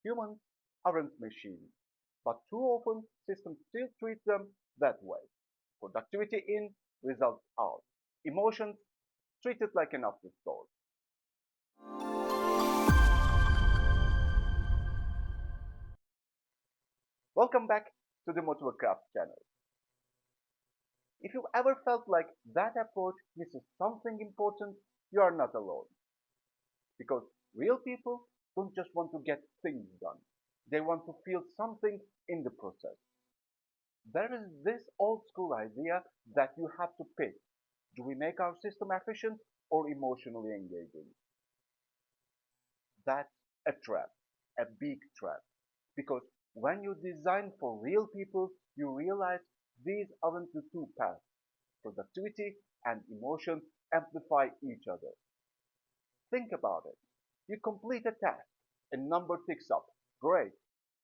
Humans aren't machines, but too often systems still treat them that way. Productivity in, results out. Emotions treated like an afterthought. Welcome back to the Motivacraft channel. If you ever felt like that approach misses something important, you are not alone. Because real people don't just want to get things done. They want to feel something in the process. There is this old school idea that you have to pick. Do we make our system efficient or emotionally engaging? That's a trap, a big trap. Because when you design for real people, you realize these aren't the two paths. Productivity and emotion amplify each other. Think about it. You complete a task, a number ticks up. Great.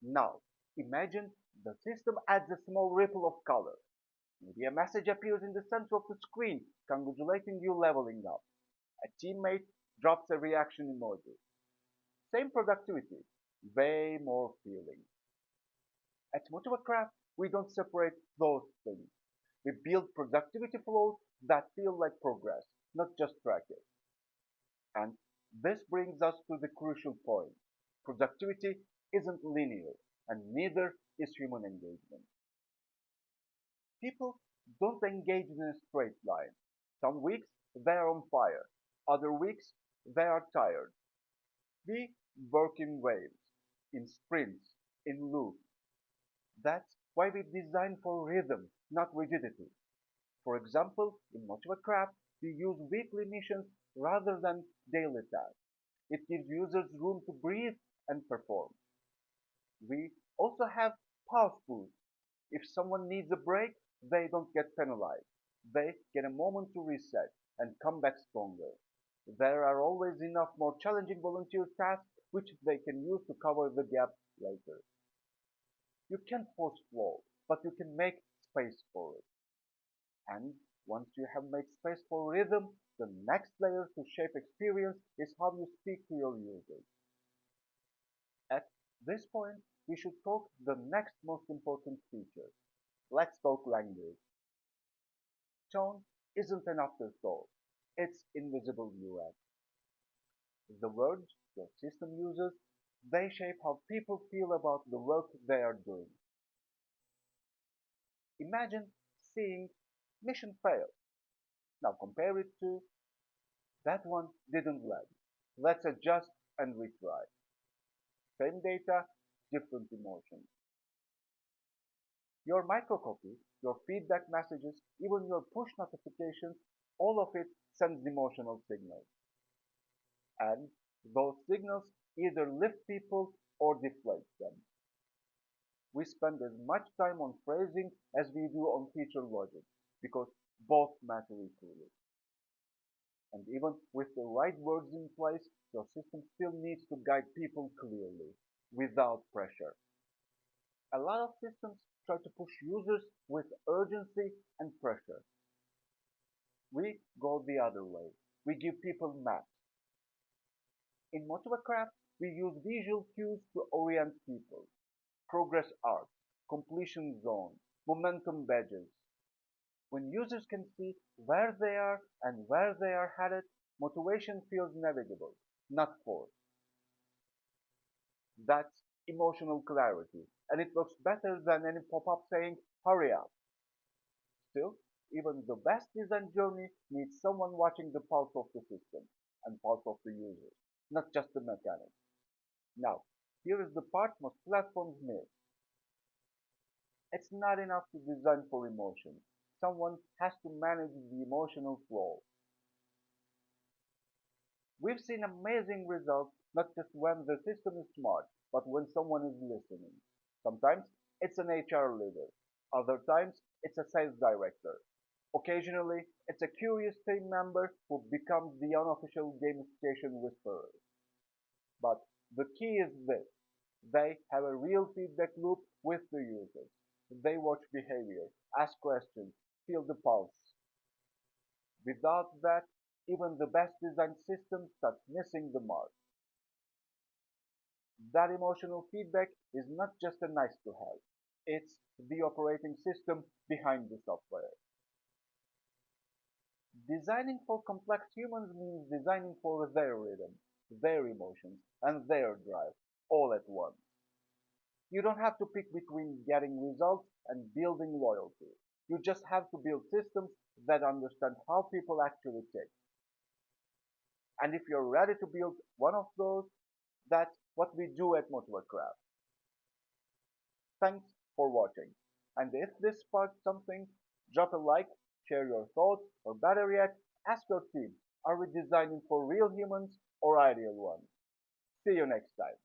Now, imagine the system adds a small ripple of color. Maybe a message appears in the center of the screen congratulating you leveling up. A teammate drops a reaction emoji. Same productivity, way more feeling. At Motivacraft, we don't separate those things. We build productivity flows that feel like progress, not just trackers. And this brings us to the crucial point. Productivity isn't linear, and neither is human engagement. People don't engage in a straight line. Some weeks they are on fire, other weeks they are tired. We work in waves, in sprints, in loops. That's why we design for rhythm, not rigidity. For example, in Motivacraft, we use weekly missions rather than daily tasks. It gives users room to breathe and perform. We also have pause boosts. If someone needs a break, they don't get penalized. They get a moment to reset and come back stronger. There are always enough more challenging volunteer tasks which they can use to cover the gap later. You can't force flow, but you can make space for it. And once you have made space for rhythm, the next layer to shape experience is how you speak to your users. At this point, we should talk the next most important feature. Let's talk language. Tone isn't an afterthought. It's invisible UX. The words your system uses, they shape how people feel about the work they are doing. Imagine seeing mission fail. Now compare it to that one didn't land. Let's adjust and retry. Same data, different emotions. Your microcopy, your feedback messages, even your push notifications, all of it sends emotional signals. And those signals either lift people or deflate them. We spend as much time on phrasing as we do on feature logic because both matter equally. And even with the right words in place, your system still needs to guide people clearly, without pressure. A lot of systems try to push users with urgency and pressure. We go the other way. We give people maps. In Motivacraft, we use visual cues to orient people. Progress arcs, completion zones, momentum badges. When users can see where they are and where they are headed, motivation feels navigable, not forced. That's emotional clarity, and it works better than any pop-up saying, hurry up. Still, even the best design journey needs someone watching the pulse of the system and pulse of the user, not just the mechanics. Now, here is the part most platforms miss. It's not enough to design for emotion. Someone has to manage the emotional flow. We've seen amazing results not just when the system is smart, but when someone is listening. Sometimes it's an HR leader. Other times it's a sales director. Occasionally it's a curious team member who becomes the unofficial gamification whisperer. But the key is this. They have a real feedback loop with the users. They watch behavior, ask questions, feel the pulse. Without that, even the best designed system starts missing the mark. That emotional feedback is not just a nice to have. It's the operating system behind the software. Designing for complex humans means designing for their rhythm, their emotions, and their drive, all at once. You don't have to pick between getting results and building loyalty. You just have to build systems that understand how people actually think. And if you're ready to build one of those, that's what we do at Motivacraft. Thanks for watching. And if this sparked something, drop a like, share your thoughts, or better yet, ask your team, are we designing for real humans or ideal ones? See you next time.